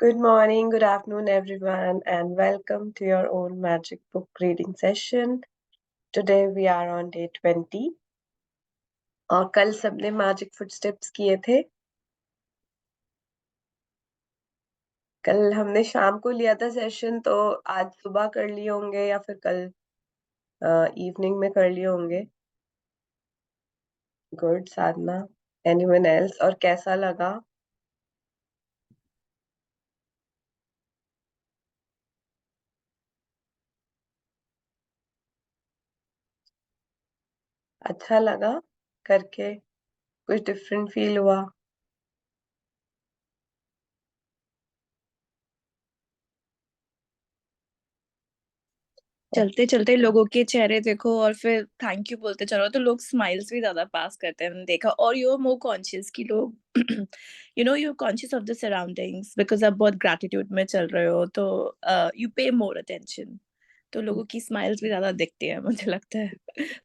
Good morning, good afternoon, everyone, and welcome to your own magic book reading session. Today we are on day 20. और कल सबने magic footsteps किए थे. कल हमने शाम को लिया था सेशन, तो आज सुबह कर लिए होंगे या फिर कल इवनिंग में कर लिए होंगे. गुड साधना. Anyone else? और कैसा लगा? अच्छा लगा करके? कुछ डिफरेंट फील हुआ? चलते चलते लोगों के चेहरे देखो और फिर थैंक यू बोलते चलो तो लोग स्माइल्स भी ज्यादा पास करते हैं, मैंने देखा. और यू आर मोर कॉन्शियस कि लोग you are conscious of the surroundings because आप बहुत ग्रैटिट्यूड में चल रहे हो, तो यू पे मोर अटेंशन. तो लोगों की स्माइल्स भी ज्यादा दिखती है मुझे लगता है.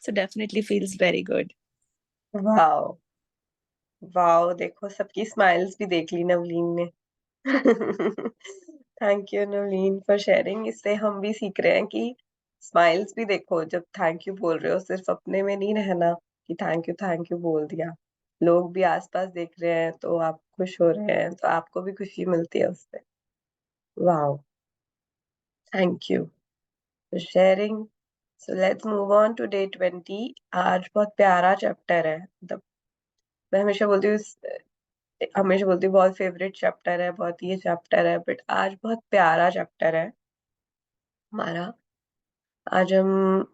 So definitely feels very good. Wow wow, देखो सबकी स्माइल्स भी देख ली नवलीन ने. Thank you Navleen for sharing. इससे हम भी सीख रहे हैं कि स्माइल्स भी देखो. जब थैंक यू बोल रहे हो, सिर्फ अपने में नहीं रहना कि थैंक यू बोल दिया. लोग भी आसपास देख रहे हैं तो आप खुश हो रहे हैं, तो आपको भी खुशी मिलती है उससे. Wow, thank you for sharing. So let's move on to day 20. आज बहुत प्यारा चैप्टर है. मतलब मैं हमेशा बोलती हूँ बहुत फेवरेट चैप्टर है, बहुत ये चैप्टर है, बट आज बहुत प्यारा चैप्टर है हमारा. आज हम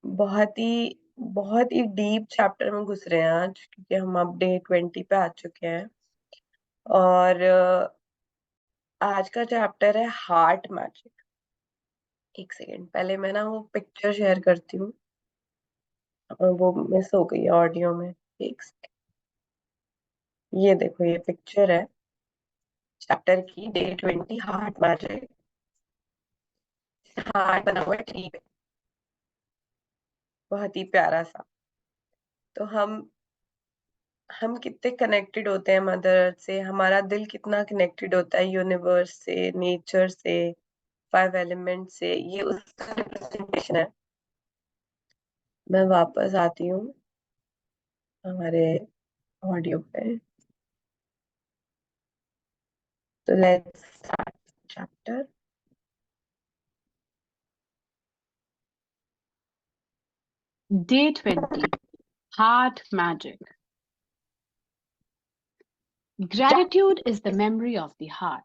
बहुत ही डीप चैप्टर में घुस रहे हैं आज, क्योंकि हम अब डे 20 पे आ चुके हैं. और आज का चैप्टर है हार्ट मैजिक. एक सेकेंड, पहले मैं ना वो पिक्चर शेयर करती हूँ. वो मिस हो गई ऑडियो में. एक सेकेंड. ये देखो, ये पिक्चर है चैप्टर की, डे 20 हार्ट मैजिक. हार्ट बना हुआ है ट्री पे, बहुत ही प्यारा सा. तो हम कितने कनेक्टेड होते हैं मदर से. हमारा दिल कितना कनेक्टेड होता है यूनिवर्स से, नेचर से, 5 एलिमेंट से. ये उसका रिप्रेजेंटेशन है. मैं वापस आती हूँ हमारे ऑडियो पे. तो let's start chapter. Day 20. Heart Magic. Gratitude is the memory of the heart.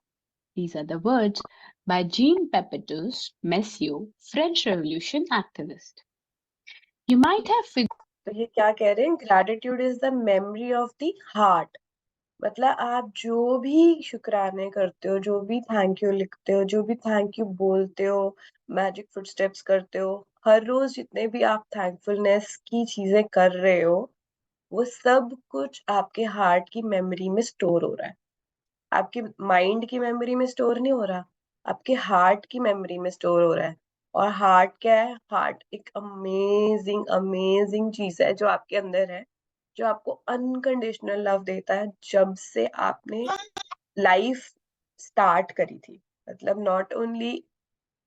These are the words by Jean Pepetous Messier, French Revolution activist. You might have figured तो ये क्या कह रहे हैं? Gratitude is the memory of the heart. मतलब आप जो भी शुक्राने करते हो, जो भी थैंक यू लिखते हो, जो भी थैंक यू बोलते हो, मैजिक फुटस्टेप्स करते हो, हर रोज जितने भी आप थैंकफुलनेस की चीजें कर रहे हो, वो सब कुछ आपके हार्ट की मेमोरी में स्टोर हो रहा है. आपके माइंड की मेमोरी में स्टोर नहीं हो रहा, आपके हार्ट की मेमोरी में स्टोर हो रहा है. और हार्ट क्या है? हार्ट एक अमेजिंग अमेजिंग चीज है जो आपके अंदर है, जो आपको अनकंडीशनल लव देता है जब से आपने लाइफ स्टार्ट करी थी. मतलब नॉट ओनली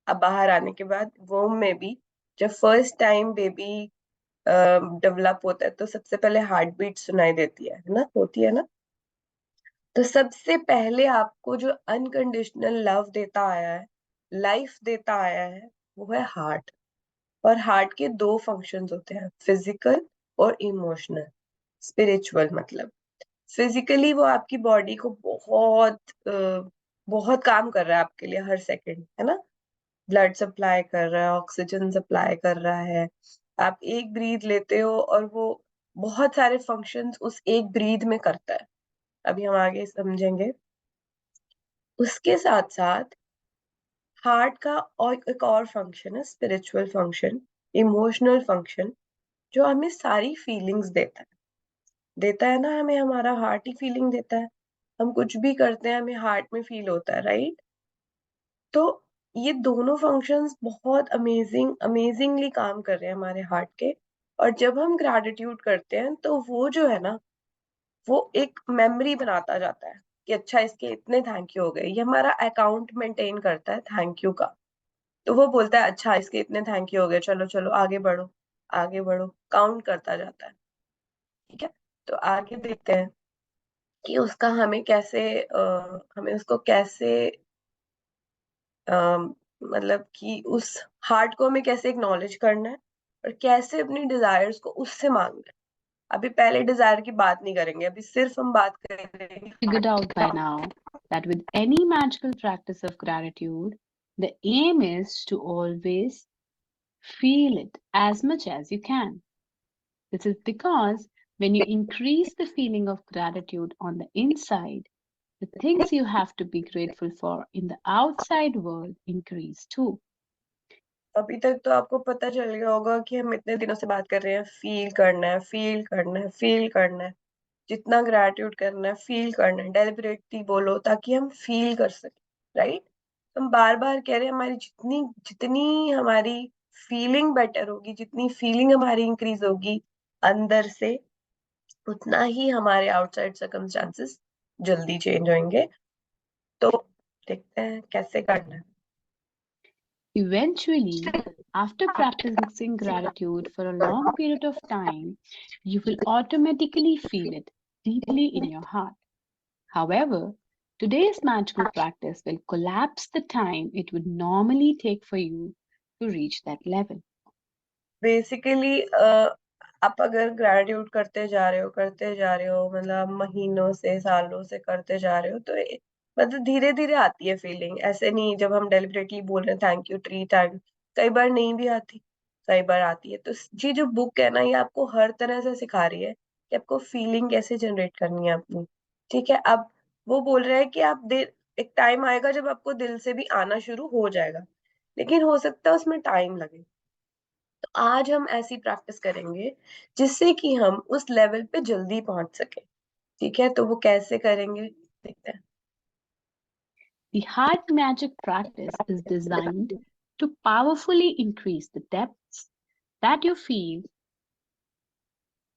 अब बाहर आने के बाद, वोम में भी जब फर्स्ट टाइम बेबी डेवलप होता है, तो सबसे पहले हार्ट बीट सुनाई देती है ना, होती है ना. तो सबसे पहले आपको जो अनकंडीशनल लव देता आया है, लाइफ देता आया है, वो है हार्ट. और हार्ट के दो फंक्शंस होते हैं, फिजिकल और इमोशनल. स्पिरिचुअल मतलब फिजिकली वो आपकी बॉडी को बहुत काम कर रहा है आपके लिए, हर सेकंड है ना. ब्लड सप्लाई कर रहा है, ऑक्सीजन सप्लाई कर रहा है. आप एक ब्रीथ लेते हो और वो बहुत सारे फंक्शंस उस एक ब्रीथ में करता है. अभी हम आगे समझेंगे. उसके साथ साथ हार्ट का और एक और फंक्शन है, स्पिरिचुअल फंक्शन, इमोशनल फंक्शन, जो हमें सारी फीलिंग्स देता है ना. हमें हमारा हार्ट ही फीलिंग देता है. हम कुछ भी करते हैं, हमें हार्ट में फील होता है, राइट. तो ये दोनों फंक्शंस बहुत अमेजिंगली काम कर रहे हैं हमारे हार्ट के. और जब हम ग्रैटिट्यूड करते हैं, तो वो जो है ना, वो एक मेमोरी बनाता जाता है कि अच्छा इसके इतने थैंक यू हो गए, ये हमारा अकाउंट मेंटेन करता है थैंक यू का। तो वो बोलता है अच्छा इसके इतने थैंक यू हो गए, चलो चलो आगे बढ़ो, आगे बढ़ो, काउंट करता जाता है। ठीक है, तो आगे देखते हैं कि उसका हमें कैसे हमें उसको कैसे मतलब कि उस हार्ट को हमें कैसे एक्नॉलेज करना है और कैसे अपनी डिजायर्स को उससे मांगना है। अभी पहले डिजायर की बात नहीं करेंगे, अभी सिर्फ हम बात करेंगे Figured heart out by now that with any magical practice of gratitude, the aim is to always feel it as much as you can. This is because when you increase the feeling of gratitude on the inside, the things you have to be grateful for in the outside world increase too. अभी तक तो आपको पता चल गया होगा कि हम इतने दिनों से बात कर रहे हैं फील करना है, फील करना है, फील करना है, जितना ग्रेटिट्यूड करना है फील करना है, डेलिबरेटली बोलो ताकि हम फील कर सके, राइट। हम बार बार कह रहे हैं हमारी जितनी जितनी हमारी फीलिंग बेटर होगी, जितनी फीलिंग हमारी इंक्रीज होगी अंदर से, उतना ही हमारे आउटसाइड सर्कमस्टांसेस जल्दी चेंज होंगे। तो देखते हैं कैसे करना है। Eventually, after practicing gratitude for a long period of time, you will automatically feel it deeply in your heart. However, today's magical practice will collapse the time it would normally take for you to reach that level. Basically आप अगर gratitude करते जा रहे हो मतलब महीनों से सालों से करते जा रहे हो, तो मतलब धीरे धीरे आती है फीलिंग। ऐसे नहीं जब हम डेलिबरेटली बोल रहे हैं थैंक यू 3 टाइम, कई बार नहीं भी आती, कई बार आती है। तो ये जो बुक है ना, ये आपको हर तरह से सिखा रही है कि आपको फीलिंग कैसे जनरेट करनी है अपनी। ठीक है, अब वो बोल रहा है कि आप दिल, एक टाइम आएगा जब आपको दिल से भी आना शुरू हो जाएगा, लेकिन हो सकता है उसमें टाइम लगे। तो आज हम ऐसी प्रैक्टिस करेंगे जिससे कि हम उस लेवल पे जल्दी पहुंच सके। ठीक है, तो वो कैसे करेंगे देखते हैं। The heart magic practice is designed to powerfully increase the depths that you feel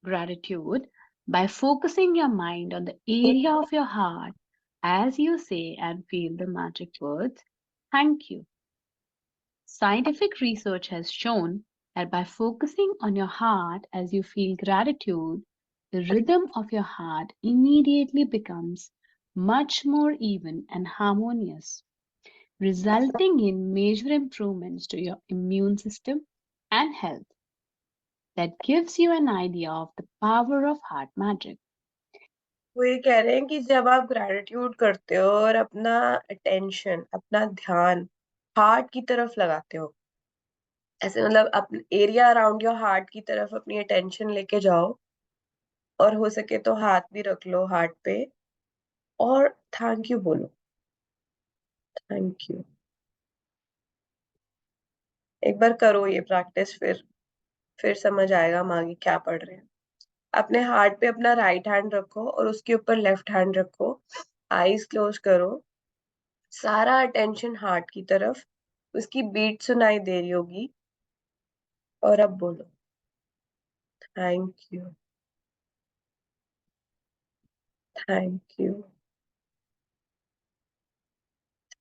gratitude by focusing your mind on the area of your heart as you say and feel the magic words, thank you. Scientific research has shown that by focusing on your heart as you feel gratitude, the rhythm of your heart immediately becomes much more even and harmonious, resulting in major improvements to your immune system and health. That gives you an idea of the power of heart magic. वो ये कह रहे हैं कि जब आप gratitude करते हो और अपना अटेंशन, अपना ध्यान हार्ट की तरफ लगाते हो, ऐसे मतलब अपने एरिया अराउंड योर हार्ट की तरफ अपनी अटेंशन लेके जाओ, और हो सके तो हाथ भी रख लो हार्ट पे और थैंक यू बोलो, थैंक यू। एक बार करो ये प्रैक्टिस, फिर समझ आएगा हम आगे क्या पढ़ रहे हैं। अपने हार्ट पे अपना राइट हैंड रखो और उसके ऊपर लेफ्ट हैंड रखो, आईज क्लोज करो, सारा अटेंशन हार्ट की तरफ, उसकी बीट सुनाई दे रही होगी, और अब बोलो thank you, thank you,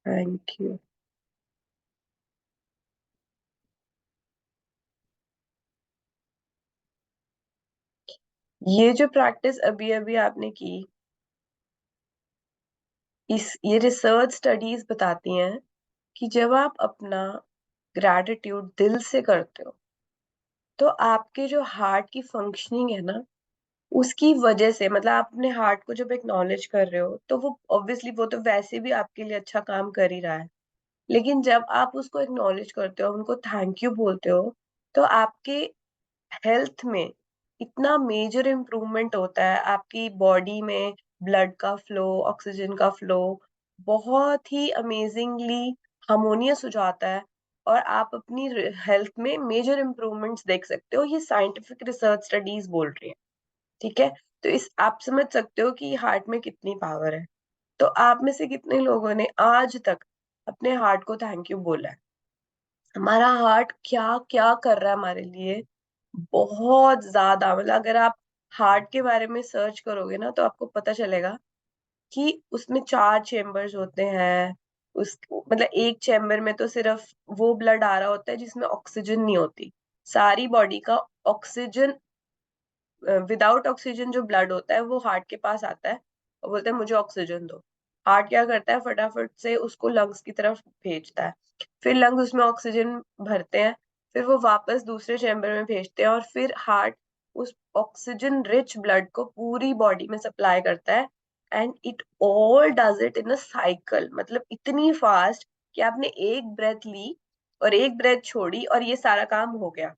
thank you. ये जो प्रैक्टिस अभी अभी आपने की, ये रिसर्च स्टडीज बताती हैं कि जब आप अपना ग्रैटिट्यूड दिल से करते हो, तो आपके जो हार्ट की फंक्शनिंग है ना, उसकी वजह से मतलब आप अपने हार्ट को जब एक्नॉलेज कर रहे हो, तो वो ऑब्वियसली वो तो वैसे भी आपके लिए अच्छा काम कर ही रहा है, लेकिन जब आप उसको एक्नॉलेज करते हो, उनको थैंक यू बोलते हो, तो आपके हेल्थ में इतना मेजर इम्प्रूवमेंट होता है, आपकी बॉडी में ब्लड का फ्लो, ऑक्सीजन का फ्लो बहुत ही अमेजिंगली हार्मोनियस हो जाता है, और आप अपनी हेल्थ में मेजर इम्प्रूवमेंट्स देख सकते हो। ये साइंटिफिक रिसर्च स्टडीज बोल रही हैं। ठीक है, तो इस आप समझ सकते हो कि हार्ट में कितनी पावर है। तो आप में से कितने लोगों ने आज तक अपने हार्ट को थैंक यू बोला है? हमारा हार्ट क्या क्या कर रहा है हमारे लिए, बहुत ज्यादा। मतलब अगर आप हार्ट के बारे में सर्च करोगे ना, तो आपको पता चलेगा कि उसमें 4 चेम्बर्स होते हैं। उस मतलब एक चैम्बर में तो सिर्फ वो ब्लड आ रहा होता है जिसमें ऑक्सीजन नहीं होती। सारी बॉडी का ऑक्सीजन, विदाउट ऑक्सीजन जो ब्लड होता है वो हार्ट के पास आता है और बोलता है मुझे ऑक्सीजन दो। हार्ट क्या करता है, फटाफट से उसको लंग्स की तरफ भेजता है, फिर लंग्स उसमें ऑक्सीजन भरते हैं, फिर वो वापस दूसरे चैम्बर में भेजते हैं और फिर हार्ट उस ऑक्सीजन रिच ब्लड को पूरी बॉडी में सप्लाई करता है। And it all does it in a cycle, मतलब इतनी फास्ट कि आपने एक ब्रेथ ली और एक ब्रेथ छोड़ी और ये सारा काम हो गया।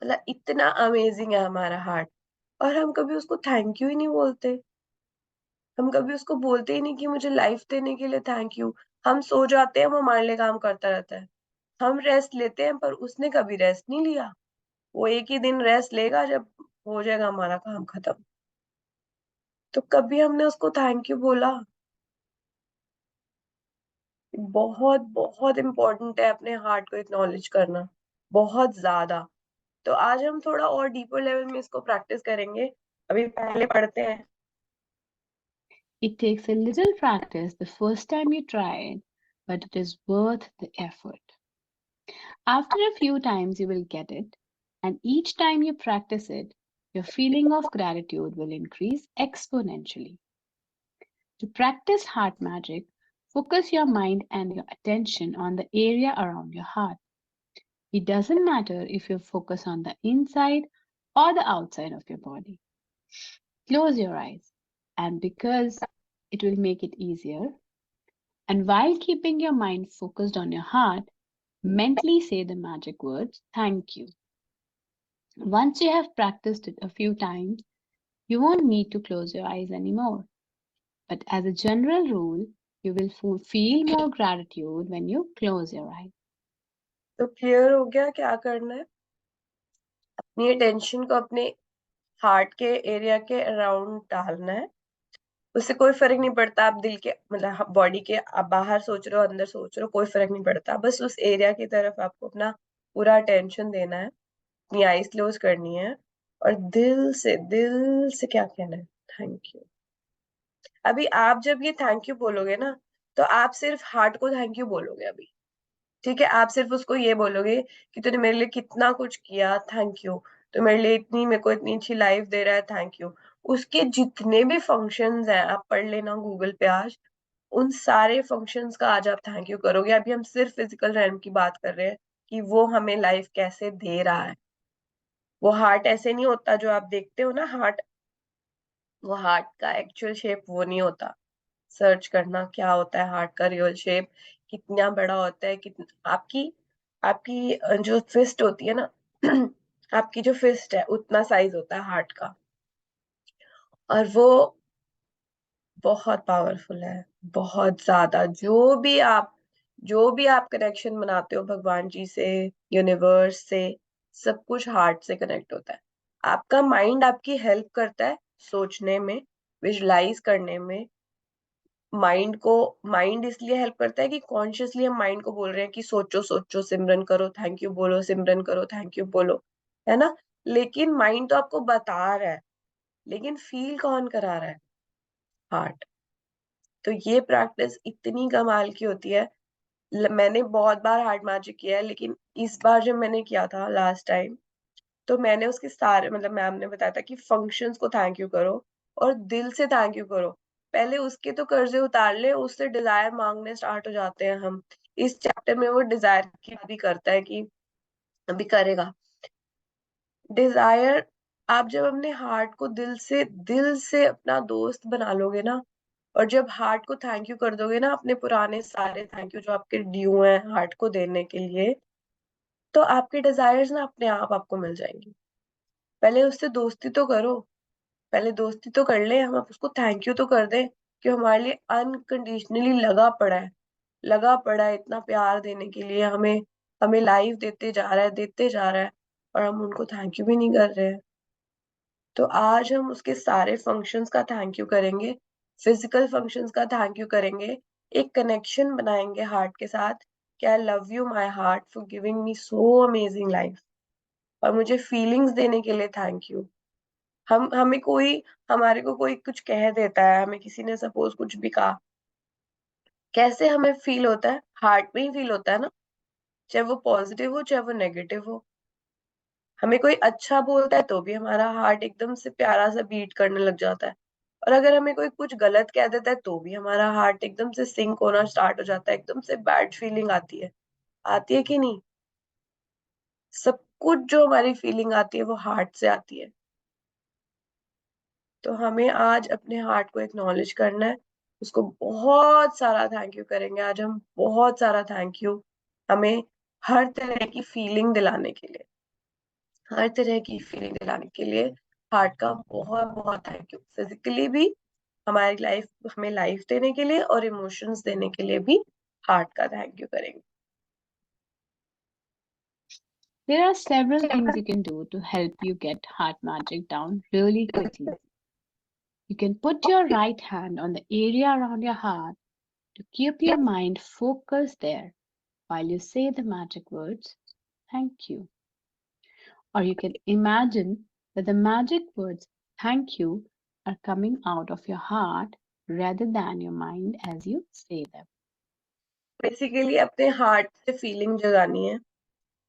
मतलब इतना अमेजिंग है हमारा हार्ट। और हम कभी उसको थैंक यू ही नहीं बोलते। हम कभी उसको बोलते ही नहीं कि मुझे लाइफ देने के लिए थैंक यू। हम सो जाते हैं, वो हमारे लिए काम करता रहता है। हम रेस्ट लेते हैं, पर उसने कभी रेस्ट नहीं लिया। वो एक ही दिन रेस्ट लेगा जब हो जाएगा हमारा काम खत्म। तो कभी हमने उसको थैंक यू बोला? बहुत बहुत इम्पोर्टेंट है अपने हार्ट को एक्नॉलेज करना, बहुत ज्यादा। तो आज हम थोड़ा और डीपर लेवल में इसको प्रैक्टिस करेंगे। अभी पहले पढ़ते हैं। It takes a little practice the first time you try it, but it is worth the effort. After a few times, you will get it, and each time you practice it, your feeling of gratitude will increase exponentially. To practice heart magic, focus your mind and your attention on the area around your heart. It doesn't matter if you focus on the inside or the outside of your body. Close your eyes, and because it will make it easier, and while keeping your mind focused on your heart, mentally say the magic words, thank you. Once you have practiced it a few times, you won't need to close your eyes anymore. But as a general rule, you will feel more gratitude when you close your eyes. तो clear हो गया क्या करना है? अपनी attention को अपने heart के एरिया के अराउंड डालना है। उससे कोई फर्क नहीं पड़ता आप दिल के मतलब बॉडी के आप बाहर सोच रहे हो अंदर सोच रहे हो, कोई फर्क नहीं पड़ता। बस उस एरिया की तरफ आपको अपना पूरा अटेंशन देना है। अपनी आईज क्लोज करनी है और दिल से क्या कहना है, थैंक यू। अभी आप जब ये थैंक यू बोलोगे ना, तो आप सिर्फ हार्ट को थैंक यू बोलोगे अभी। ठीक है, आप सिर्फ उसको ये बोलोगे कि तूने मेरे लिए कितना कुछ किया, थैंक यू। तो मेरे लिए इतनी, मेरे को इतनी अच्छी लाइफ दे रहा है, थैंक यू। उसके जितने भी फंक्शंस हैं आप पढ़ लेना गूगल पे आज, उन सारे फंक्शंस का आज आप थैंक यू करोगे। अभी हम सिर्फ फिजिकल रैम की बात कर रहे हैं कि वो हमें लाइफ कैसे दे रहा है। वो हार्ट ऐसे नहीं होता जो आप देखते हो ना हार्ट, वो हार्ट का एक्चुअल शेप वो नहीं होता। सर्च करना क्या होता है हार्ट का रियल शेप, कितना बड़ा होता है, कितना आपकी आपकी जो फिस्ट होती है ना आपकी जो फिस्ट है उतना साइज होता है हार्ट का। और वो बहुत पावरफुल है, बहुत ज्यादा। जो भी आप कनेक्शन बनाते हो भगवान जी से, यूनिवर्स से, सब कुछ हार्ट से कनेक्ट होता है। आपका माइंड आपकी हेल्प करता है सोचने में, विजुलाइज करने में। माइंड इसलिए हेल्प करता है कि कॉन्शियसली हम माइंड को बोल रहे हैं कि सोचो सोचो, सिमरन करो, थैंक यू बोलो, सिमरन करो, थैंक यू बोलो, है ना। लेकिन माइंड तो आपको बता रहा है, लेकिन फील कौन करा रहा है? हार्ट। तो ये प्रैक्टिस इतनी कमाल की होती है। मैंने बहुत बार हार्ट मैजिक किया है, लेकिन इस बार जब मैंने किया था लास्ट टाइम, तो मैंने उसके सारे मतलब मैम ने बताया था कि फंक्शंस को थैंक यू करो और दिल से थैंक यू करो। पहले उसके तो कर्जे उतार ले, उससे डिजायर मांगने स्टार्ट हो जाते हैं हम। इस चैप्टर में वो डिजायर की बात भी करता है कि अभी करेगा डिजायर। आप जब अपने हार्ट को दिल से अपना दोस्त बना लोगे ना, और जब हार्ट को थैंक यू कर दोगे ना, अपने पुराने सारे थैंक यू जो आपके ड्यू हैं हार्ट को देने के लिए, तो आपके डिजायर्स ना अपने आप आपको मिल जाएंगी। पहले उससे दोस्ती तो करो, पहले दोस्ती तो कर ले, हम उसको थैंक यू तो कर दें कि हमारे लिए अनकंडीशनली लगा पड़ा है इतना प्यार देने के लिए, हमें हमें लाइफ देते जा रहा है और हम उनको थैंक यू भी नहीं कर रहे हैं। तो आज हम उसके सारे फंक्शंस का थैंक यू करेंगे, फिजिकल फंक्शंस का थैंक यू करेंगे, एक कनेक्शन बनाएंगे हार्ट के साथ कि I love you my heart for giving me so amazing life, और मुझे फीलिंग्स देने के लिए थैंक यू। हमें कोई हमारे को कोई कुछ कह देता है, हमें किसी ने सपोज कुछ भी कहा, कैसे हमें फील होता है? हार्ट में ही फील होता है ना, चाहे वो पॉजिटिव हो चाहे वो नेगेटिव हो। हमें कोई अच्छा बोलता है तो भी हमारा हार्ट एकदम से प्यारा सा बीट करने लग जाता है, और अगर हमें कोई कुछ गलत कह देता है तो भी हमारा हार्ट एकदम से सिंक होना स्टार्ट हो जाता है, एकदम से बैड फीलिंग आती है कि नहीं? सब कुछ जो हमारी फीलिंग आती है वो हार्ट से आती है। तो हमें आज अपने हार्ट को एक्नॉलेज करना है, उसको बहुत सारा थैंक यू करेंगे आज हम, बहुत सारा थैंक यू हमें हर तरह की फीलिंग दिलाने के लिए, हर तरह की फीलिंग दिलाने के लिए हार्ट का बहुत बहुत थैंक यू। फिजिकली भी हमारी लाइफ, हमें लाइफ देने के लिए और इमोशंस देने के लिए भी हार्ट का थैंक यू करेंगे। There are several things you can do to help you get heart magic down really quickly. You can put your right hand on the area around your heart to keep your mind focused there while you say the magic words, thank you. Or you can imagine that the magic words, thank you, are coming out of your heart rather than your mind as you say them. Basically अपने heart से feeling जगानी है।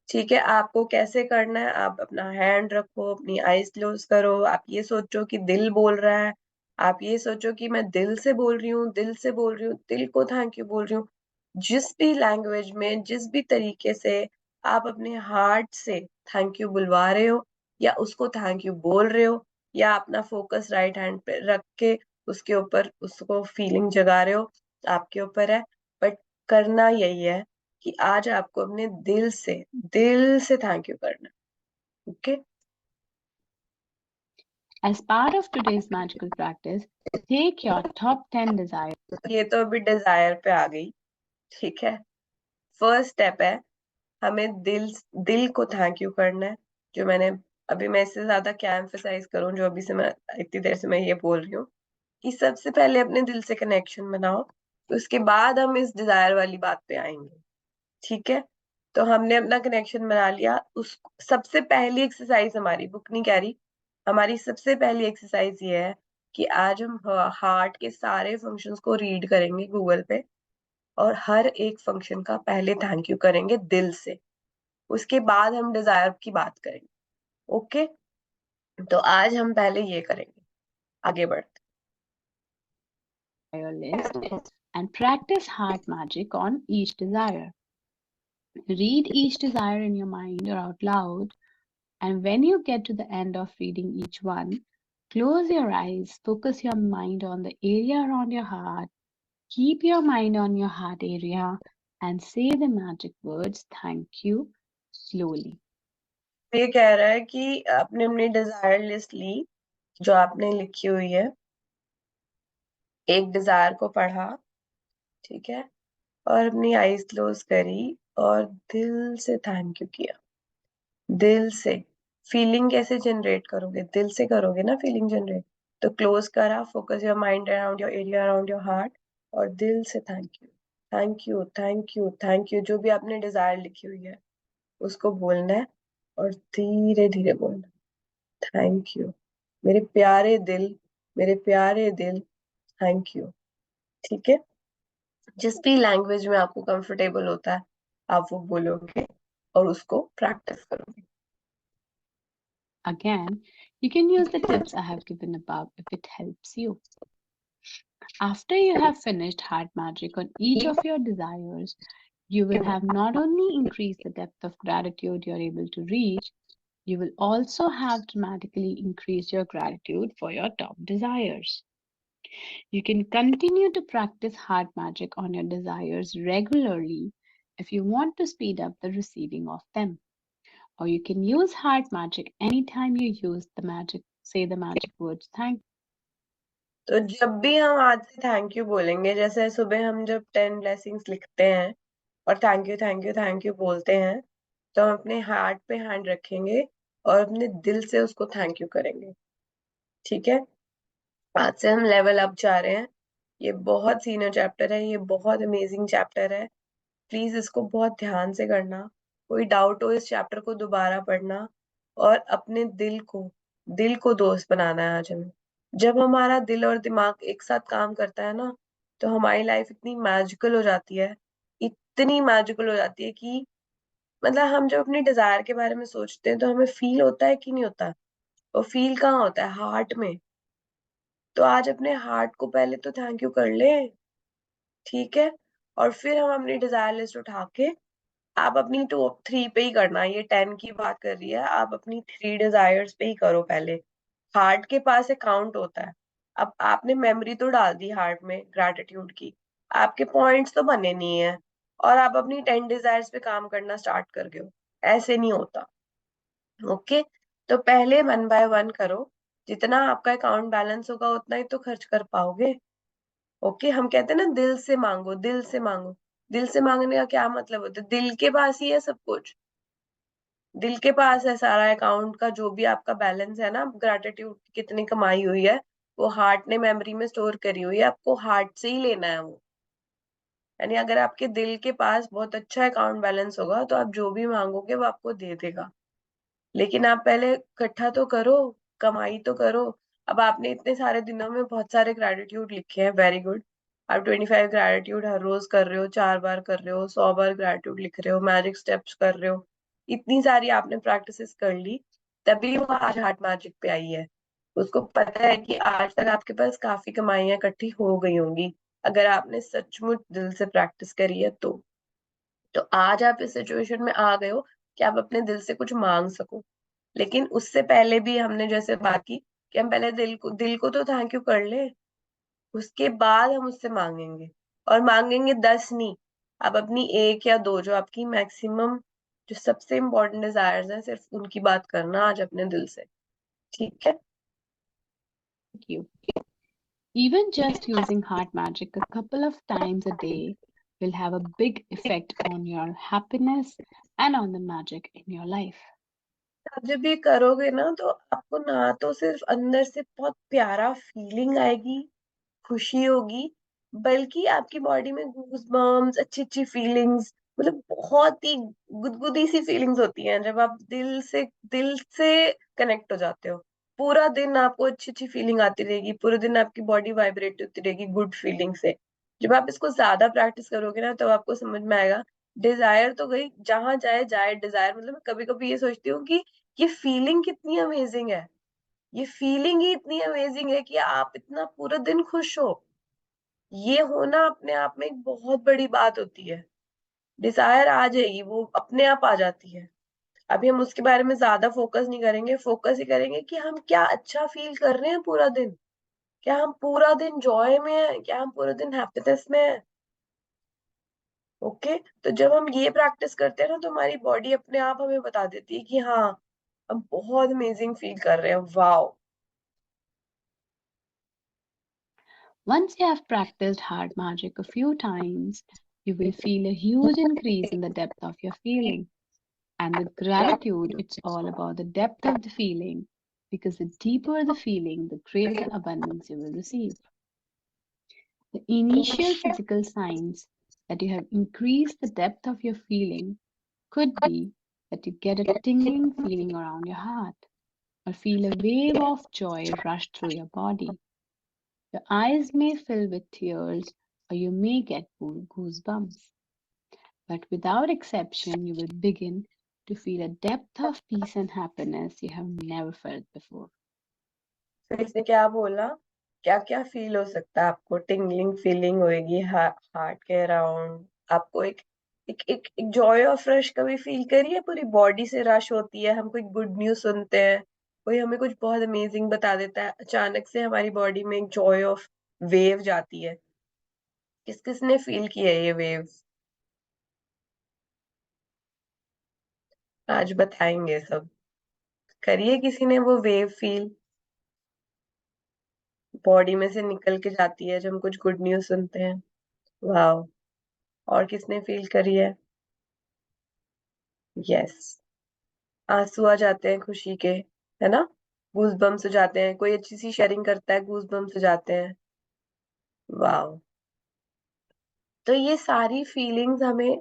ठीक है, आपको कैसे करना है? आप अपना हैंड रखो, अपनी आईज क्लोज करो, आप ये सोचो कि दिल बोल रहा है, आप ये सोचो कि मैं दिल से बोल रही हूँ, दिल से बोल रही हूँ, दिल को थैंक यू बोल रही हूँ। जिस भी लैंग्वेज में, जिस भी तरीके से आप अपने हार्ट से थैंक यू बुलवा रहे हो या उसको थैंक यू बोल रहे हो, या अपना फोकस राइट हैंड पे रख के उसके ऊपर उसको फीलिंग जगा रहे हो, आपके ऊपर है। बट करना यही है कि आज आपको अपने दिल से थैंक यू करना है। Okay, As part of today's magical practice, take your top 10 desires. ये तो अभी डिजायर पे आ गई। ठीक है, फर्स्ट स्टेप है हमें दिल को थैंक यू करना है। जो मैंने अभी, मैं इससे ज्यादा क्या एम्फेसाइज करूं, जो अभी से मैं इतनी देर से मैं ये बोल रही हूँ कि सबसे पहले अपने दिल से कनेक्शन बनाओ, तो उसके बाद हम इस डिजायर वाली बात पे आएंगे। ठीक है, तो हमने अपना कनेक्शन बना लिया। उस सबसे पहली एक्सरसाइज, हमारी बुक नहीं कह रही, हमारी सबसे पहली एक्सरसाइज ये है कि आज हम हार्ट के सारे फंक्शंस को रीड करेंगे गूगल पे, और हर एक फंक्शन का पहले थैंक यू करेंगे दिल से, उसके बाद हम डिजायर की बात करेंगे। ओके, तो आज हम पहले ये करेंगे, आगे बढ़ते। List and practice heart magic on each desire. Read each desire in your mind or out loud, and when you get to the end of reading each one, close your eyes, focus your mind on the area around your heart, keep your mind on your heart area, and say the magic words thank you slowly. ये कह रहा है कि आपने अपनी Dzire list ली जो आपने लिखी हुई है, एक डिजायर को पढ़ा, ठीक है, और अपनी आईज क्लोज करी और दिल से थैंक यू किया। दिल से फीलिंग कैसे जनरेट करोगे? दिल से करोगे ना फीलिंग जनरेट। तो क्लोज करा, focus your mind around your area around your heart, और दिल से thank you, thank you, thank you, thank you, जो भी आपने डिजायर लिखी हुई है उसको बोलना है, और धीरे धीरे बोलना, थैंक यू मेरे प्यारे दिल, मेरे प्यारे दिल, थैंक यू। ठीक है, जिस भी लैंग्वेज में आपको कंफर्टेबल होता है आप वो बोलोगे और उसको प्रैक्टिस करोगे। Again, you can use the tips I have given above if it helps you. After you have finished heart magic on each of your desires, you will have not only increased the depth of gratitude you're able to reach, you will also have dramatically increased your gratitude for your top desires. You can continue to practice heart magic on your desires regularly if you want to speed up the receiving of them. Or you can use heart magic anytime you use the magic, say the magic words thank. तो जब भी हम आज से thank you बोलेंगे, जैसे सुबह हम जब 10 ब्लेसिंग्स लिखते हैं और thank you thank you thank you बोलते हैं, तो हम अपने हार्ट पे हैंड रखेंगे और अपने दिल से उसको थैंक यू करेंगे। ठीक है, आज से हम लेवल अप जा रहे हैं। ये बहुत सीनियर चैप्टर है, ये बहुत अमेजिंग चैप्टर है। प्लीज इसको बहुत ध्यान से करना। कोई डाउट हो इस चैप्टर को दोबारा पढ़ना और अपने दिल को दिल को दोस्त बनाना है आज हमें। जब हमारा दिल और दिमाग एक साथ काम करता है ना, तो हमारी लाइफ इतनी मैजिकल हो जाती है, इतनी मैजिकल हो जाती है कि मतलब हम जब अपनी डिजायर के बारे में सोचते हैं तो हमें फील होता है कि नहीं होता। और फील कहाँ होता है? हार्ट में। तो आज अपने हार्ट को पहले तो थैंक यू कर ले, ठीक है? और फिर हम अपनी डिजायर लिस्ट उठा के, आप अपनी टॉप 3 पे ही करना, ये 10 की बात कर रही है, आप अपनी 3 डिजायर्स पे ही करो पहले। हार्ट के पास अकाउंट होता है। अब आपने मेमोरी तो डाल दी हार्ट में ग्रैटिट्यूड की, आपके पॉइंट्स तो बने नहीं है, और आप अपनी 10 डिजायर्स पे काम करना स्टार्ट कर गए हो। ऐसे नहीं होता। ओके? तो पहले 1 बाय 1 करो। जितना आपका अकाउंट बैलेंस होगा उतना ही तो खर्च कर पाओगे। ओके? हम कहते हैं ना, दिल से मांगो, दिल से मांगो। दिल से मांगने का क्या मतलब होता है? दिल के पास ही है सब कुछ। दिल के पास है सारा अकाउंट का, जो भी आपका बैलेंस है ना, ग्रैटिट्यूड कितनी कमाई हुई है, वो हार्ट ने मेमोरी में स्टोर करी हुई है, आपको हार्ट से ही लेना है वो। यानी अगर आपके दिल के पास बहुत अच्छा अकाउंट बैलेंस होगा तो आप जो भी मांगोगे वो आपको दे देगा। लेकिन आप पहले इकट्ठा तो करो, कमाई तो करो। अब आपने इतने सारे दिनों में बहुत सारे ग्रैटिट्यूड लिखे हैं, वेरी गुड। आप 25 ग्रैटिट्यूड हर रोज कर रहे हो, 4 बार कर रहे हो, 100 बार ग्रैटिट्यूड लिख रहे हो, मैजिक स्टेप्स कर रहे हो। इतनी सारी आपने प्रैक्टिसेस कर ली, तभी वो आज हार्ट मैजिक पे आई है। उसको पता है कि आज तक आपके पास काफी कमाइयां इकट्ठी हो गई होंगी, अगर आपने सचमुच दिल से प्रैक्टिस करी है तो। तो आज आप इस सिचुएशन में आ गए हो कि आप अपने दिल से कुछ मांग सको। लेकिन उससे पहले भी हमने जैसे बात की कि हम पहले दिल को तो थैंक यू कर ले, उसके बाद हम उससे मांगेंगे। और मांगेंगे 10 नहीं, आप अपनी 1 या 2, जो आपकी मैक्सिमम, जो सबसे इम्पोर्टेंट डिजायर्स हैं, सिर्फ उनकी बात करना आज अपने दिल से। ठीक है? Thank you. Even just using heart magic a couple of times a day will have a big effect on your happiness and on the magic in your life. आप जब ये करोगे ना, तो आपको ना तो सिर्फ अंदर से बहुत प्यारा फीलिंग आएगी, खुशी होगी, बल्कि आपकी बॉडी में गूज बम्स, अच्छी अच्छी फीलिंग्स, मतलब बहुत ही गुदगुदी सी फीलिंग्स होती हैं जब आप दिल से कनेक्ट हो जाते हो। पूरा दिन आपको अच्छी अच्छी फीलिंग आती रहेगी, पूरे दिन आपकी बॉडी वाइब्रेट होती रहेगी गुड फीलिंग से। जब आप इसको ज्यादा प्रैक्टिस करोगे ना, तो आपको समझ में आएगा। डिजायर तो गई, जहां जाए जाए डिजायर। मतलब मैं कभी कभी ये सोचती हूँ कि ये फीलिंग कितनी अमेजिंग है। ये फीलिंग ही इतनी अमेजिंग है कि आप इतना पूरा दिन खुश हो। ये होना अपने आप में एक बहुत बड़ी बात होती है। डिजायर आ जाएगी, वो अपने आप आ जाती है। अभी हम उसके बारे में ज्यादा फोकस नहीं करेंगे, फोकस ही करेंगे कि हम क्या अच्छा फील कर रहे हैं पूरा दिन। क्या हम पूरा दिन जॉय में है? क्या हम पूरा दिन हैप्पीनेस में है? ओके? तो जब हम ये प्रैक्टिस करते हैं ना, तो हमारी बॉडी अपने आप हमें बता देती है कि हाँ, हम बहुत अमेजिंग फील कर रहे हैं। Wow! Once you have practiced heart magic a few times, you will feel a huge increase in the depth of your feeling. And with gratitude, it's all about the depth of the feeling, because the deeper the feeling, the greater the abundance you will receive. The initial physical signs that you have increased the depth of your feeling could be that you get a tingling feeling around your heart, or feel a wave of joy rush through your body. Your eyes may fill with tears, or you may get goosebumps. But without exception, you will begin to feel a depth of peace and happiness you have never felt before. फिर इसने क्या बोला? क्या क्या feel हो सकता है आपको? टिंगलिंग फीलिंग होएगी हार्ट के अराउंड। आपको एक जॉय ऑफ रश कभी फील करिए? पूरी बॉडी से रश होती है, हम कोई गुड न्यूज सुनते हैं, कोई हमें कुछ बहुत अमेजिंग बता देता है, अचानक से हमारी बॉडी में एक जॉय ऑफ वेव जाती है। किस किस ने फील किया है ये वेव? आज बताएंगे सब। करिए किसी ने वो वेव फील, बॉडी में से निकल के जाती है जब हम कुछ गुड न्यूज सुनते हैं। वाह! और किसने फील करी है? यस, आंसू आ जाते हैं खुशी के, है ना? गूज बम्स हो जाते हैं, कोई अच्छी सी शेयरिंग करता है, गूज बम्स हो जाते हैं। वाह! तो ये सारी फीलिंग्स हमें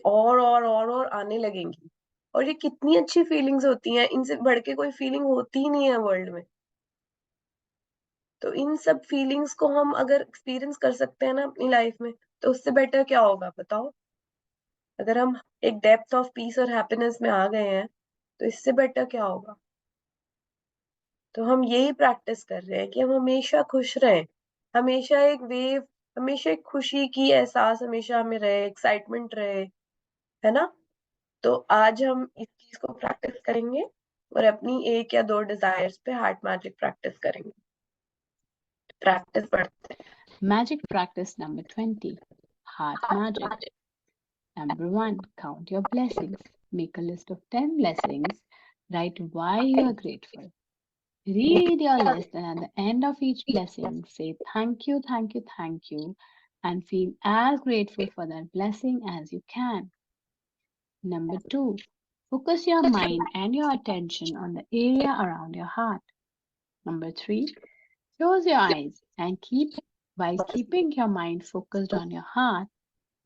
और आने लगेंगी। और ये कितनी अच्छी फीलिंग्स होती हैं, इनसे बढ़ के कोई फीलिंग होती ही नहीं है वर्ल्ड में। तो इन सब फीलिंग्स को हम अगर एक्सपीरियंस कर सकते हैं ना अपनी लाइफ में, तो उससे बेटर क्या होगा बताओ। अगर हम एक डेप्थ ऑफ पीस और हैप्पीनेस में आ गए हैं, तो इससे बेटर क्या होगा। तो हम यही प्रैक्टिस कर रहे हैं कि हम हमेशा खुश रहें, हमेशा एक वेव, हमेशा एक खुशी की एहसास हमेशा हमें रहे, एक्साइटमेंट रहे, है ना। तो आज हम इस चीज को प्रैक्टिस करेंगे और अपनी 1 या 2 डिजायर्स पे हार्ट मैजिक प्रैक्टिस करेंगे। प्रैक्टिस बढ़ते हैं। Magic practice number 20. Heart magic. Number 1. Count your blessings. Make a list of 10 blessings. Write why you are grateful. Read your list, and at the end of each blessing, say thank you, thank you, thank you, and feel as grateful for that blessing as you can. Number 2. Focus your mind and your attention on the area around your heart. Number 3. Close your eyes and while keeping your mind focused on your heart,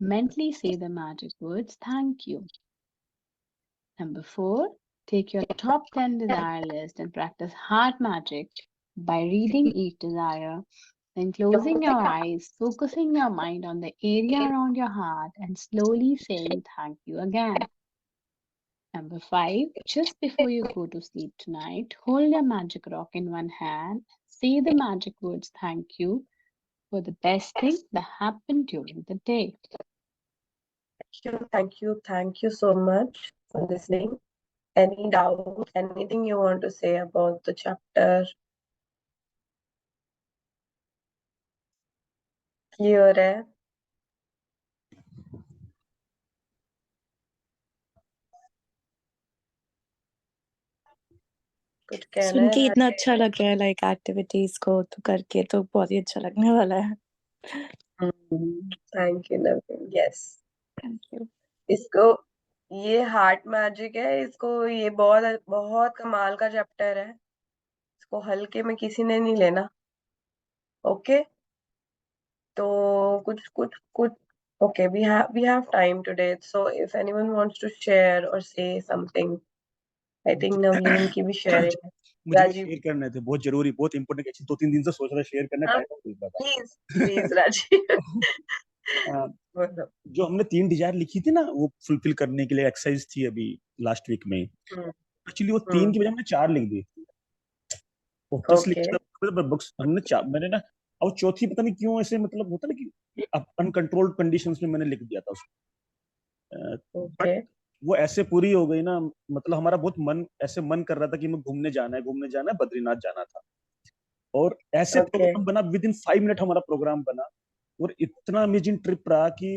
mentally say the magic words thank you. Number 4, take your top 10 desire list and practice heart magic by reading each desire, then closing your eyes, focusing your mind on the area around your heart, and slowly saying thank you again. Number 5, just before you go to sleep tonight, hold your magic rock in one hand, say the magic words thank you for the best thing that happened during the day. Thank you so much for listening. Any doubt, anything you want to say about the chapter? Clear है? कुछ कहना सुन है के इतना राज? अच्छा लग रहा है, लाइक एक्टिविटीज को तो करके तो बहुत ही अच्छा लगने वाला है। Thank you Naveen. Yes, thank you. इसको, ये हार्ट मैजिक है, इसको, ये बहुत बहुत कमाल का चैप्टर है, इसको हल्के में किसी ने नहीं लेना। ओके, तो कुछ कुछ कुछ okay, we have time today, so if anyone wants to share or say something, I think नवलीन की भी शेयरिंग है। मुझे भी राजीव, शेयर करने थे, बहुत जरूरी, बहुत इंपॉर्टेंट, 2-3 दिन से सोच रहा शेयर करना, हाँ, टाइम नहीं मिल प्लीज प्लीज राजीव। पाता। बोलो। जो हमने 3 डिजायर लिखी थी ना, वो फुलफिल करने के लिए एक्सरसाइज थी अभी लास्ट वीक में। हम्म, एक्चुअली वो 3 की बजाय हमने 4 लिख दी, वो 10 ओके, लिखा था बुक्स हमने 4, मैंने ना, और चौथी पता नहीं क्यों ऐसे, मतलब होता ना कि अनकंट्रोल्ड कंडीशंस में मैंने लिख दिया था उसको। ओके, वो ऐसे पूरी हो गई ना, मतलब हमारा बहुत मन, ऐसे मन कर रहा था कि हमें घूमने जाना है, बद्रीनाथ जाना था, और ऐसे ओके, प्रोग्राम बना, विद इन 5 मिनट हमारा प्रोग्राम बना, और इतना अमेजिंग ट्रिप रहा कि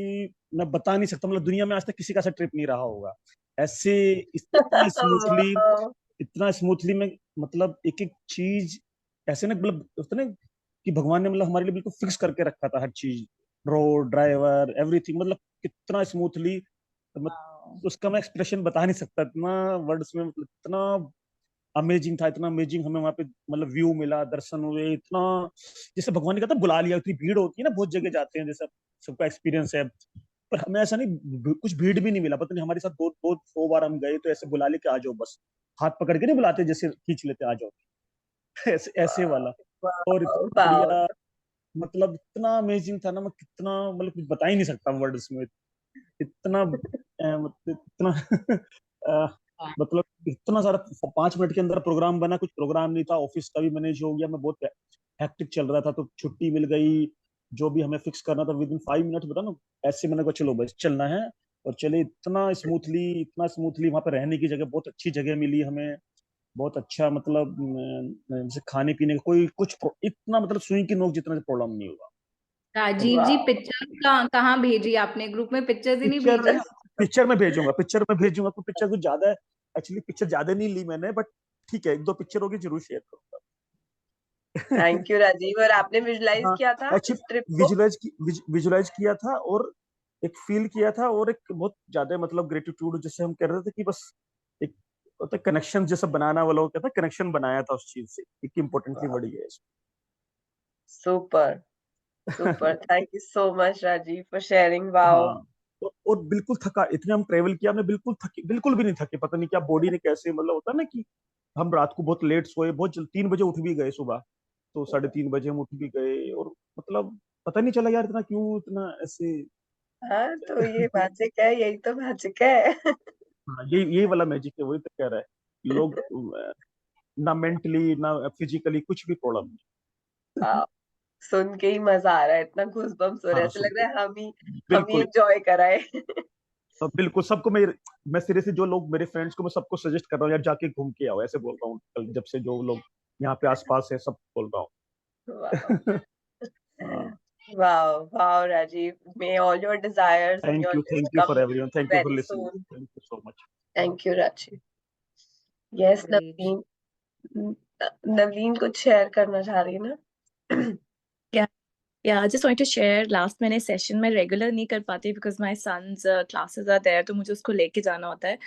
मैं बता नहीं सकता, मतलब दुनिया में आज तक किसी का ऐसा ट्रिप नहीं रहा होगा ऐसे, वाह, इतना स्मूथली में, मतलब एक एक चीज ऐसे ना, मतलब होता ना कि भगवान ने मतलब हमारे लिए बिल्कुल फिक्स करके रखा था हर चीज, रोड, ड्राइवर, एवरीथिंग, मतलब कितना स्मूथली, उसका मैं एक्सप्रेशन बता नहीं सकता, इतना वर्ड्स में, मतलब इतना अमेजिंग था, इतना अमेजिंग हमें वहां पे मतलब व्यू मिला, दर्शन हुए, इतना जैसे भगवान ने कहता बुला लिया। इतनी भीड़ होती है ना, बहुत जगह जाते हैं, जैसे सबका एक्सपीरियंस है, पर हमें ऐसा नहीं, कुछ भीड़ भी नहीं मिला, पता नहीं हमारे साथ 2 बार हम गए तो ऐसे बुला लेके आ जाओ, बस हाथ पकड़ के नहीं बुलाते, जैसे खींच लेते आ जाओ, ऐसे ऐसे वाला, और इतना वाह, बढ़िया, मतलब इतना अमेजिंग था ना, मैं कितना, मतलब कुछ बता ही नहीं सकता वर्ड्स में, इतना मतलब इतना मतलब इतना सारा, 5 मिनट के अंदर प्रोग्राम बना, कुछ प्रोग्राम नहीं था, ऑफिस का भी मैनेज हो गया, मैं बहुत हेक्टिक चल रहा था, तो छुट्टी मिल गई, जो भी हमें फिक्स करना था विद इन 5 मिनट बता ना, ऐसे मैंने कहा चलो बस चलना है, और चले, इतना स्मूथली वहां पे रहने की जगह, बहुत अच्छी जगह मिली हमें, बहुत अच्छा, मतलब जैसे खाने पीने का कोई कुछ इतना, मतलब सुई की नोक जितना प्रॉब्लम नहीं हुआ। राजीव जी, पिक्चर कहाँ भेजी आपने? ग्रुप में पिक्चर्स ही नहीं पिक्चर भेजी? पिक्चर में भेजूंगा, तो पिक्चर कुछ ज्यादा है, एक्चुअली पिक्चर ज्यादा नहीं ली मैंने, बट ठीक है, 1-2 पिक्चर होगी, जरूर शेयर करूंगा। Thank you Rajeev. और आपने विजुलाइज हाँ, किया था इस ट्रिप एक्चुअली को? विजुलाइज किया था, और एक फील किया था, और एक बहुत ज्यादा, मतलब ग्रेटिट्यूड, जैसे हम कह रहे थे कि बस एक होता कनेक्शन जैसा बनाना, वाला कहता है कनेक्शन बनाया था उस चीज से, एक इम्पोर्टेंटली वर्ड ये है super super, thank you so much Rajeev for sharing. Wow, हाँ, और बिल्कुल थका, इतने हम ट्रेवल किया, हमने बिल्कुल भी नहीं थके, पता नहीं क्या बॉडी ने कैसे, मतलब होता है ना कि हम रात को बहुत लेट सोए, बहुत जल्द 3 बजे उठ भी गए सुबह, तो 3:30 बजे हम उठ भी गए, और मतलब पता नहीं चला यार इतना क्यों, इतना ऐसे। हाँ, तो ये मैजिक है, यही तो मैजिक है। हाँ, यही वाला मैजिक है, वही तो कह रहा है लोग, ना मेंटली ना फिजिकली कुछ भी प्रॉब्लम नहीं। वाह, सुन के ही मजा आ रहा है, इतना गूज़बम्प्स हो रहा है, हाँ, ऐसा सुन लग के रहा है हम ही बिल्कुल। एंजॉय कराए। तो बिल्कुल सबको मैं सिरे से, जो लोग मेरे फ्रेंड्स को, मैं सबको सजेस्ट कर रहा हूँ यार, जाके घूम के आओ, ऐसे बोल रहा हूँ कल, जब से जो लोग यहाँ पे आसपास है सब बोल रहा वाह, हूँ। हाँ, वाह, वाह, Rajiv. May all your desires and your thank list you come for everyone, true thank you for very listening, soon. Thank you so much. Thank you, Rajiv. Yes, Great. नवलीन कुछ शेयर करना चाह रही है ना? Yeah, I just wanted to share last मैंने session में regular नहीं कर पाती because my son's classes are there, तो मुझे उसको लेके जाना होता है,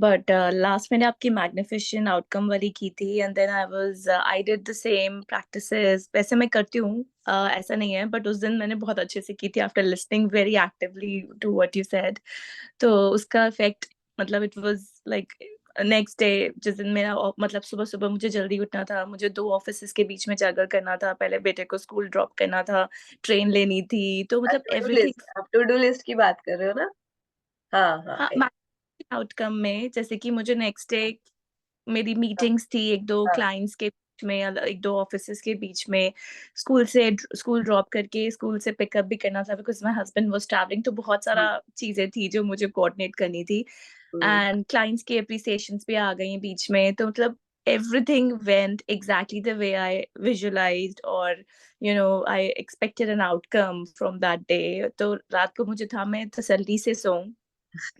but last मैंने आपकी magnificent outcome वाली की थी, and then I did the same practices, वैसे मैं करती हूँ, ऐसा नहीं है, but उस दिन मैंने बहुत अच्छे से की थी after listening very actively to what you said, तो उसका effect मतलब it was like next day, जिस दिन मेरा मतलब सुबह सुबह मुझे जल्दी उठना था, मुझे 2 ऑफिसेस के बीच में जगल करना था, पहले बेटे को स्कूल ड्रॉप करना था, ट्रेन लेनी थी, तो मतलब टू डू एवरीथिंग। लिस्ट, आप टू डू लिस्ट की बात कर रहे हो ना? हाँ, हाँ, हाँ, आउटकम में जैसे कि मुझे नेक्स्ट डे मेरी मीटिंग्स थी, 1-2 हाँ, क्लाइंट्स के बीच में, 1-2 ऑफिसेस के बीच में, स्कूल ड्रॉप करके स्कूल से पिकअप भी करना था because my husband was travelling, तो बहुत सारा चीजें थी जो मुझे कोऑर्डिनेट करनी थी, एंड क्लाइंट्स की अप्रिसिएशंस भी आ गई बीच में, तो मतलब everything went exactly the way I visualized, or I expected an outcome from that day, तो रात को मुझे था मैं तसल्ली से सोऊं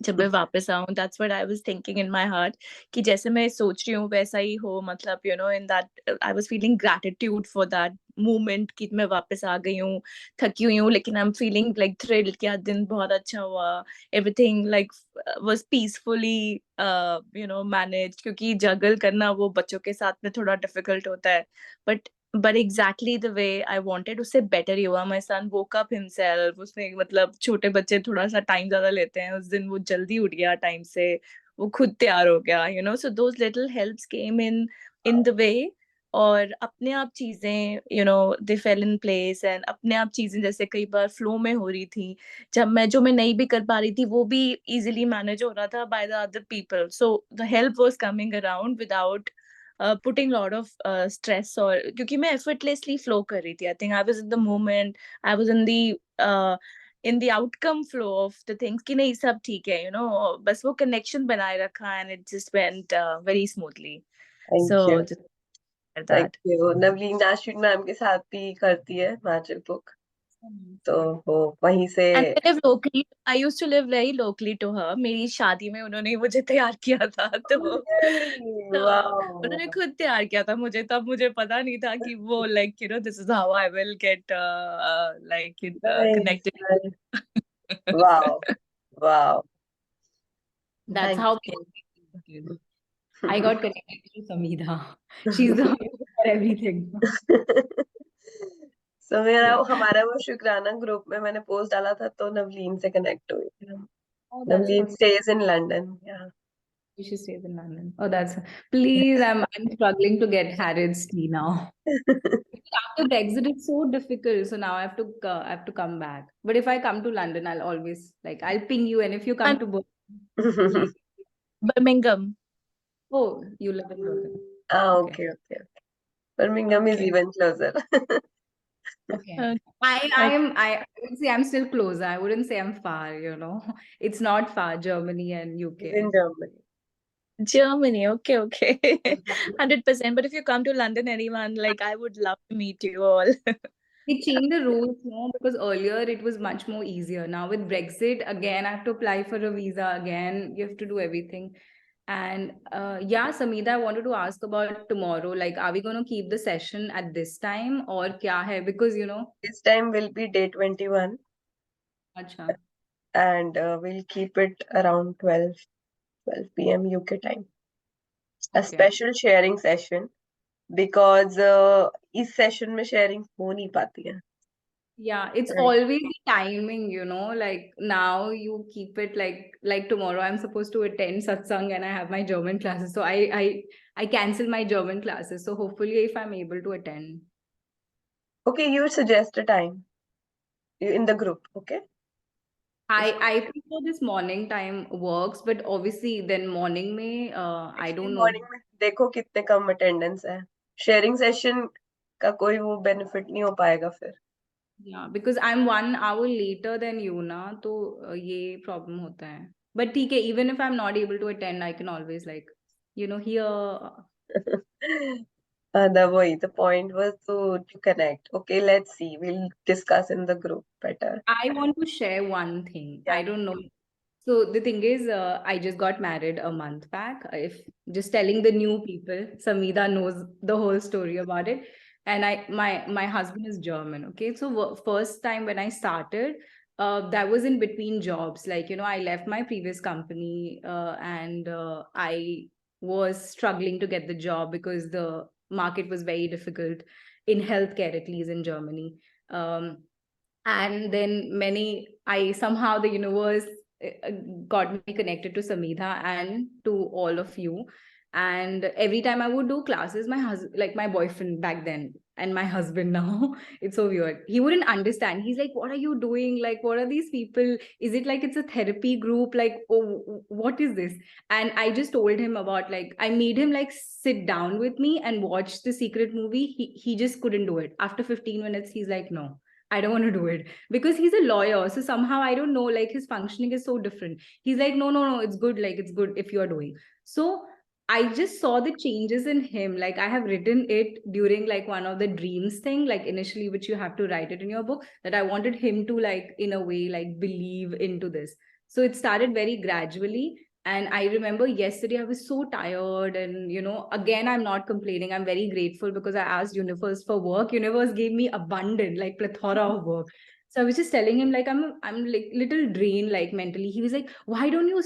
जब मैं वापस आऊं, that's what I was thinking in my heart, कि जैसे मैं सोच रही हूँ वैसा ही हो, मतलब in that I was feeling gratitude for that moment कि मैं वापस आ गई हूँ, थकी हुई हूँ, लेकिन I am feeling like thrilled कि आज दिन बहुत अच्छा हुआ, everything like was peacefully managed, क्योंकि जगल करना वो बच्चों के साथ में थोड़ा डिफिकल्ट होता है, but exactly the way I wanted, उससे बेटर ही हुआ। My son woke up himself, उसने मतलब छोटे बच्चे थोड़ा सा टाइम ज्यादा लेते हैं, उस दिन वो जल्दी उठ गया टाइम से, वो खुद तैयार हो गया, so those little helps came in the way, और अपने आप चीजें दे फेल इन प्लेस, एंड अपने आप चीजें जैसे कई बार फ्लो में हो रही थी, जो मैं नहीं भी कर पा रही थी वो भी इजीली मैनेज हो रहा था by the other people, so the help was coming around without putting a lot of stress, और क्योंकि मैं effortlessly flow कर रही थी, I think I was in the moment, I was in the outcome flow of the things, कि नहीं सब ठीक है, बस वो connection बनाए रखा, and it just went very smoothly, thank so you, just like thank that. You. Navleen Ashwin ma'am के साथ भी करती है मैजिक बुक, तो वो वहीं से। And I live locally. I used to live very locally to her. मेरी शादी में उन्होंने ही मुझे तैयार किया था, तो उन्होंने वाओ, खुद तैयार किया था मुझे, तब मुझे पता नहीं था कि वो like this is how I will get nice, connected. Wow, wow, That's thank how you. I got connected to Samida. She's the one for everything. सो हमारा वो शुक्राना ग्रुप में मैंने पोस्ट डाला था, तो नवलीन से कनेक्ट हुई थी हम। Oh, that's नवलीन so stage in London. she stays in London. Oh, that's please. I'm struggling to get Harrods tea now. After Brexit, it's so difficult. So now I have to come back. But if I come to London, I'll always I'll ping you. And if you come And to Berlin, Birmingham. oh, you live in Berlin. Okay. Okay, okay, Birmingham is Okay. Even closer. Okay. Okay. I would say I'm still closer. I wouldn't say I'm far, you know. It's not far, Germany and UK. In Germany. Germany, okay, okay. 100%. But if you come to London, anyone, like, I would love to meet you all. They changed the rules now because earlier it was much more easier. Now with Brexit, again, I have to apply for a visa again. You have to do everything. And yeah, Samida, I wanted to ask about tomorrow. Like, are we going to keep the session at this time or kya hai? Because, This time will be day 21, acha. and we'll keep it around 12 p.m. UK time. A Okay. special sharing session, because इस session में sharing हो नहीं पाती है। Yeah, it's Right. always the timing, you know, like now you keep it like tomorrow I'm supposed to attend satsang and I have my German classes. So I cancel my German classes. So hopefully if I'm able to attend. Okay, you suggest a time in the group, okay? I prefer this morning time works, but obviously then morning में I Actually, don't know. Morning में देखो कितने कम attendance है, sharing session का कोई वो benefit नहीं हो पाएगा फिर. Yeah, because I'm 1 hour later than you ना, तो ये problem होता है. But ठीक है, even if I'm not able to attend, I can always like, you know, hear. The point was to connect. Okay, let's see. We'll discuss in the group better. I want to share one thing. Yeah. I don't know. So the thing is, I just got married a month back. If just telling the new people, Samida knows the whole story about it. And my husband is German. Okay, so first time when I started, that was in between jobs. Like, you know, I left my previous company, and I was struggling to get the job because the market was very difficult in healthcare, at least in Germany. And then I somehow the universe got me connected to Samidha and to all of you. And every time I would do classes, my husband, like my boyfriend back then, and my husband now, it's so weird. He wouldn't understand. He's like, "What are you doing? Like, what are these people? Is it like it's a therapy group? Like, oh, what is this?" And I just told him about, like, I made him like sit down with me and watch the secret movie. He just couldn't do it. After 15 minutes, he's like, "No, I don't want to do it," because he's a lawyer. So somehow I don't know, like his functioning is so different. He's like, "No, no, no, it's good. Like, it's good if you are doing." So I just saw the changes in him. Like, I have written it during like one of the dreams thing, like initially, which you have to write it in your book, that I wanted him to, like, in a way, like believe into this. So it started very gradually. And I remember yesterday I was so tired, and you know, again, I'm not complaining. I'm very grateful because I asked Universe for work. Universe gave me abundant, like plethora of work. So I was just telling him, like, I'm like little drained, like mentally. He was like, "Why don't you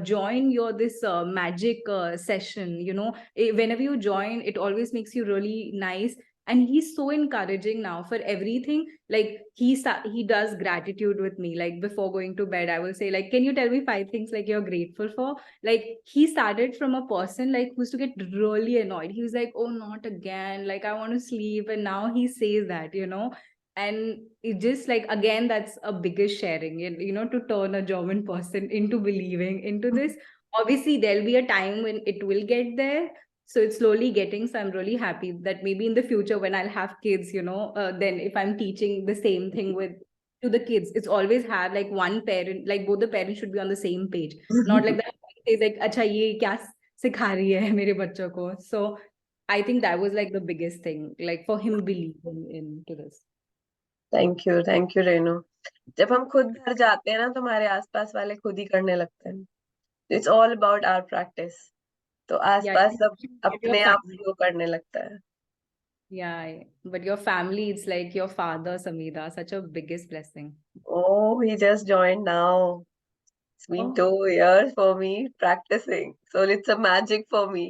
join your this magic session? You know, whenever you join, it always makes you really nice." And he's so encouraging now for everything. Like he does gratitude with me. Like before going to bed, I will say, like, "Can you tell me 5 things like you're grateful for?" Like he started from a person like who used to get really annoyed. He was like, "Oh, not again. Like I want to sleep." And now he says that, you know. And it just like, again, that's a biggest sharing, you know, to turn a German person into believing into this. Obviously, there'll be a time when it will get there. So it's slowly getting. So I'm really happy that maybe in the future when I'll have kids, you know, then if I'm teaching the same thing with to the kids, it's always have like one parent, like both the parents should be on the same page, not like that is like, "Acha, ye kya sikha rahi hai mere bachcho ko." So I think that was like the biggest thing, like for him believing into this. Thank you, Renu. जब हम खुद घर जाते हैं ना तो हमारे आसपास वाले खुद ही करने लगते हैं. It's all about our practice. तो Yeah, आसपास सब but your अपने आप family, वो करने लगता है. yeah, but your family, it's like your father, Samida, such a biggest blessing. Oh, he just joined now. It's been Oh, 2 years for me practicing. So it's a magic for me.